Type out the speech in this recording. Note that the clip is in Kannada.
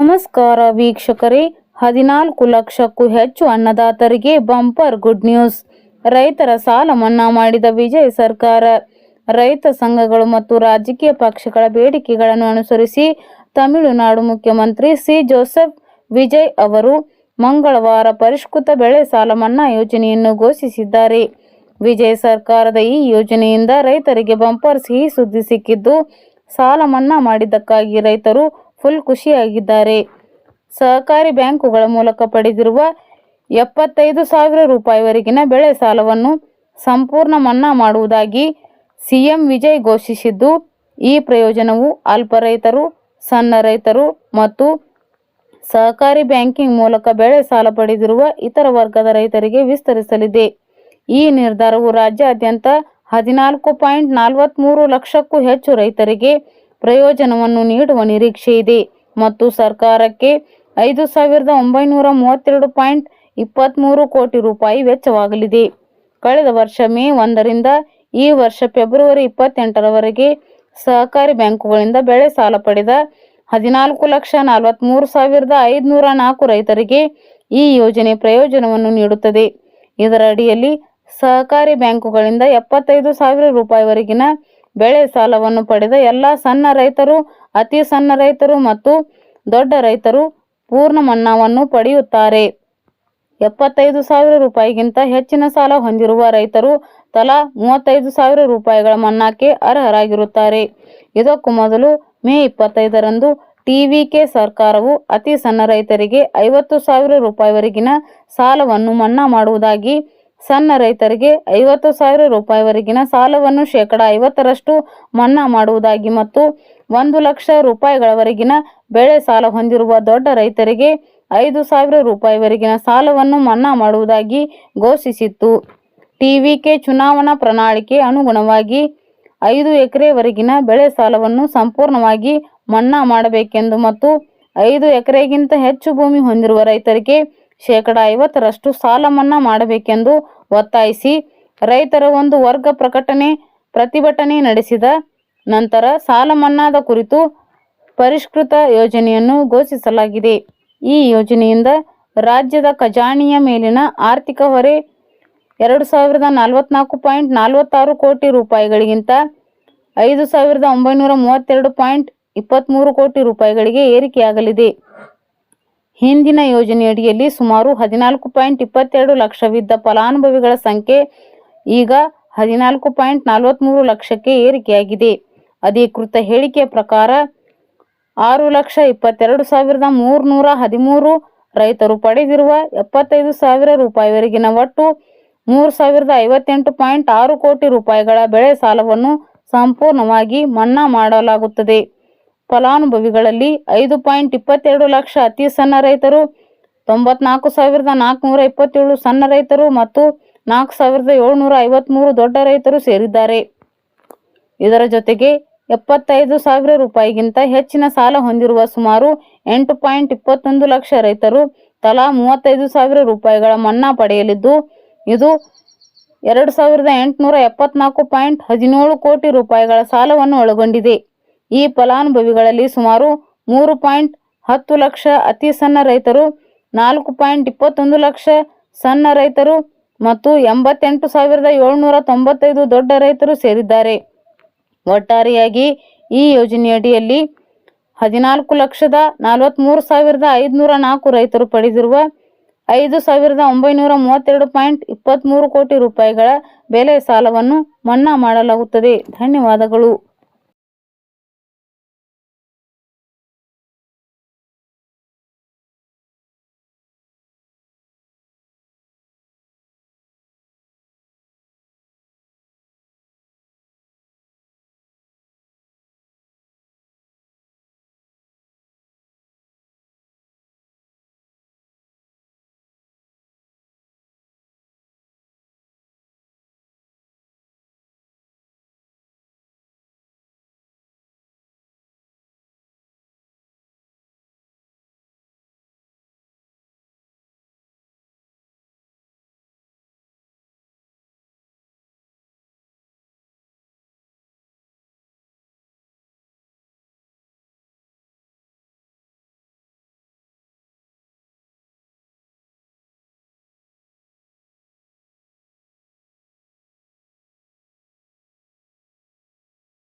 ನಮಸ್ಕಾರ ವೀಕ್ಷಕರೇ, 14 ಲಕ್ಷಕ್ಕೂ ಹೆಚ್ಚು ಅನ್ನದಾತರಿಗೆ ಬಂಪರ್ ಗುಡ್ ನ್ಯೂಸ್. ರೈತರ ಸಾಲ ಮನ್ನಾ ಮಾಡಿದ ವಿಜಯ್ ಸರ್ಕಾರ. ರೈತ ಸಂಘಗಳು ಮತ್ತು ರಾಜಕೀಯ ಪಕ್ಷಗಳ ಬೇಡಿಕೆಗಳನ್ನು ಅನುಸರಿಸಿ ತಮಿಳುನಾಡು ಮುಖ್ಯಮಂತ್ರಿ ಸಿ. ಜೋಸೆಫ್ ವಿಜಯ್ ಅವರು ಮಂಗಳವಾರ ಪರಿಷ್ಕೃತ ಬೆಳೆ ಸಾಲ ಮನ್ನಾ ಯೋಜನೆಯನ್ನು ಘೋಷಿಸಿದ್ದಾರೆ. ವಿಜಯ್ ಸರ್ಕಾರದ ಈ ಯೋಜನೆಯಿಂದ ರೈತರಿಗೆ ಬಂಪರ್ ಸಿಹಿ ಸುದ್ದಿ ಸಿಕ್ಕಿದ್ದು, ಸಾಲ ಮನ್ನಾ ಮಾಡಿದ್ದಕ್ಕಾಗಿ ರೈತರು ಫುಲ್ ಖುಷಿಯಾಗಿದ್ದಾರೆ. ಸಹಕಾರಿ ಬ್ಯಾಂಕುಗಳ ಮೂಲಕ ಪಡೆದಿರುವ 75,000 ರೂಪಾಯಿವರೆಗಿನ ಬೆಳೆ ಸಾಲವನ್ನು ಸಂಪೂರ್ಣ ಮನ್ನಾ ಮಾಡುವುದಾಗಿ ಸಿಎಂ ವಿಜಯ್ ಘೋಷಿಸಿದ್ದು, ಈ ಪ್ರಯೋಜನವು ಅಲ್ಪ ರೈತರು, ಸಣ್ಣ ರೈತರು ಮತ್ತು ಸಹಕಾರಿ ಬ್ಯಾಂಕಿಂಗ್ ಮೂಲಕ ಬೆಳೆ ಸಾಲ ಪಡೆದಿರುವ ಇತರ ವರ್ಗದ ರೈತರಿಗೆ ವಿಸ್ತರಿಸಲಿದೆ. ಈ ನಿರ್ಧಾರವು ರಾಜ್ಯಾದ್ಯಂತ 14.43 ಲಕ್ಷಕ್ಕೂ ಹೆಚ್ಚು ರೈತರಿಗೆ ಪ್ರಯೋಜನವನ್ನು ನೀಡುವ ನಿರೀಕ್ಷೆ ಇದೆ ಮತ್ತು ಸರ್ಕಾರಕ್ಕೆ 5,932.23 ಕೋಟಿ ರೂಪಾಯಿ ವೆಚ್ಚವಾಗಲಿದೆ. ಕಳೆದ ವರ್ಷ ಮೇ 1ರಿಂದ ಈ ವರ್ಷ ಫೆಬ್ರವರಿ 28ರವರೆಗೆ ಸಹಕಾರಿ ಬ್ಯಾಂಕುಗಳಿಂದ ಬೆಳೆ ಸಾಲ ಪಡೆದ 14,43,504 ರೈತರಿಗೆ ಈ ಯೋಜನೆ ಪ್ರಯೋಜನವನ್ನು ನೀಡುತ್ತದೆ. ಇದರ ಅಡಿಯಲ್ಲಿ ಸಹಕಾರಿ ಬ್ಯಾಂಕುಗಳಿಂದ 75,000 ರೂಪಾಯಿವರೆಗಿನ ಬೆಳೆ ಸಾಲವನ್ನು ಪಡೆದ ಎಲ್ಲ ಸಣ್ಣ ರೈತರು, ಅತಿ ಸಣ್ಣ ರೈತರು ಮತ್ತು ದೊಡ್ಡ ರೈತರು ಪೂರ್ಣ ಮನ್ನಾವನ್ನು ಪಡೆಯುತ್ತಾರೆ. 75,000 ರೂಪಾಯಿಗಿಂತ ಹೆಚ್ಚಿನ ಸಾಲ ಹೊಂದಿರುವ ರೈತರು ತಲಾ 35,000 ರೂಪಾಯಿಗಳ ಮನ್ನಾಕ್ಕೆ ಅರ್ಹರಾಗಿರುತ್ತಾರೆ. ಇದಕ್ಕೂ ಮೊದಲು ಮೇ 25ರಂದು ಟಿವಿಕೆ ಸರ್ಕಾರವು ಅತಿ ಸಣ್ಣ ರೈತರಿಗೆ 50,000 ರೂಪಾಯಿವರೆಗಿನ ಸಾಲವನ್ನು ಮನ್ನಾ ಮಾಡುವುದಾಗಿ, ಸಣ್ಣ ರೈತರಿಗೆ 50,000 ರೂಪಾಯಿವರೆಗಿನ ಸಾಲವನ್ನು 50% ಮನ್ನಾ ಮಾಡುವುದಾಗಿ ಮತ್ತು 1 ಲಕ್ಷ ರೂಪಾಯಿಗಳವರೆಗಿನ ಬೆಳೆ ಸಾಲ ಹೊಂದಿರುವ ದೊಡ್ಡ ರೈತರಿಗೆ 5,000 ರೂಪಾಯಿವರೆಗಿನ ಸಾಲವನ್ನು ಮನ್ನಾ ಮಾಡುವುದಾಗಿ ಘೋಷಿಸಿತ್ತು. ಟಿವಿಕೆ ಚುನಾವಣಾ ಪ್ರಣಾಳಿಕೆ ಅನುಗುಣವಾಗಿ 5 ಎಕರೆವರೆಗಿನ ಬೆಳೆ ಸಾಲವನ್ನು ಸಂಪೂರ್ಣವಾಗಿ ಮನ್ನಾ ಮಾಡಬೇಕೆಂದು ಮತ್ತು 5 ಎಕರೆಗಿಂತ ಹೆಚ್ಚು ಭೂಮಿ ಹೊಂದಿರುವ ರೈತರಿಗೆ 50% ಸಾಲ ಮನ್ನಾ ಮಾಡಬೇಕೆಂದು ಒತ್ತಾಯಿಸಿ ರೈತರ ಒಂದು ವರ್ಗ ಪ್ರತಿಭಟನೆ ನಡೆಸಿದ ನಂತರ ಸಾಲ ಮನ್ನಾದ ಕುರಿತು ಪರಿಷ್ಕೃತ ಯೋಜನೆಯನ್ನು ಘೋಷಿಸಲಾಗಿದೆ. ಈ ಯೋಜನೆಯಿಂದ ರಾಜ್ಯದ ಖಜಾನೆಯ ಮೇಲಿನ ಆರ್ಥಿಕ ಹೊರೆ 2,044.46 ಕೋಟಿ ರೂಪಾಯಿಗಳಿಗಿಂತ 5,932.23 ಕೋಟಿ ರೂಪಾಯಿಗಳಿಗೆ ಏರಿಕೆಯಾಗಲಿದೆ. ಹಿಂದಿನ ಯೋಜನೆಯಡಿಯಲ್ಲಿ ಸುಮಾರು 14.22 ಲಕ್ಷವಿದ್ದ ಫಲಾನುಭವಿಗಳ ಸಂಖ್ಯೆ ಈಗ 14.43 ಲಕ್ಷಕ್ಕೆ ಏರಿಕೆಯಾಗಿದೆ. ಅಧಿಕೃತ ಹೇಳಿಕೆಯ ಪ್ರಕಾರ 6,22,313 ರೈತರು ಪಡೆದಿರುವ 75,000 ರೂಪಾಯಿವರೆಗಿನ ಒಟ್ಟು 3,058.6 ಕೋಟಿ ರೂಪಾಯಿಗಳ ಬೆಳೆ ಸಾಲವನ್ನು ಸಂಪೂರ್ಣವಾಗಿ ಮನ್ನಾ ಮಾಡಲಾಗುತ್ತದೆ. ಫಲಾನುಭವಿಗಳಲ್ಲಿ 5.22 ಲಕ್ಷ ಅತಿ ಸಣ್ಣ ರೈತರು, 94,427 ಸಣ್ಣ ರೈತರು ಮತ್ತು 4,753 ದೊಡ್ಡ ರೈತರು ಸೇರಿದ್ದಾರೆ. ಇದರ ಜೊತೆಗೆ 75,000 ರೂಪಾಯಿಗಿಂತ ಹೆಚ್ಚಿನ ಸಾಲ ಹೊಂದಿರುವ ಸುಮಾರು 8.21 ಲಕ್ಷ ರೈತರು ತಲಾ 35,000 ರೂಪಾಯಿಗಳ ಮನ್ನಾ ಪಡೆಯಲಿದ್ದು, ಇದು 2,874.17 ಕೋಟಿ ರೂಪಾಯಿಗಳ ಸಾಲವನ್ನು ಒಳಗೊಂಡಿದೆ. ಈ ಫಲಾನುಭವಿಗಳಲ್ಲಿ ಸುಮಾರು 3.10 ಲಕ್ಷ ಅತಿ ಸಣ್ಣ ರೈತರು, 4.21 ಲಕ್ಷ ಸಣ್ಣ ರೈತರು ಮತ್ತು 88,795 ದೊಡ್ಡ ರೈತರು ಸೇರಿದ್ದಾರೆ. ಒಟ್ಟಾರೆಯಾಗಿ ಈ ಯೋಜನೆಯಡಿಯಲ್ಲಿ 14,43,504 ರೈತರು ಪಡೆದಿರುವ 5,932.23 ಕೋಟಿ ರೂಪಾಯಿಗಳ ಬೆಳೆ ಸಾಲವನ್ನು ಮನ್ನಾ ಮಾಡಲಾಗುತ್ತದೆ. ಧನ್ಯವಾದಗಳು.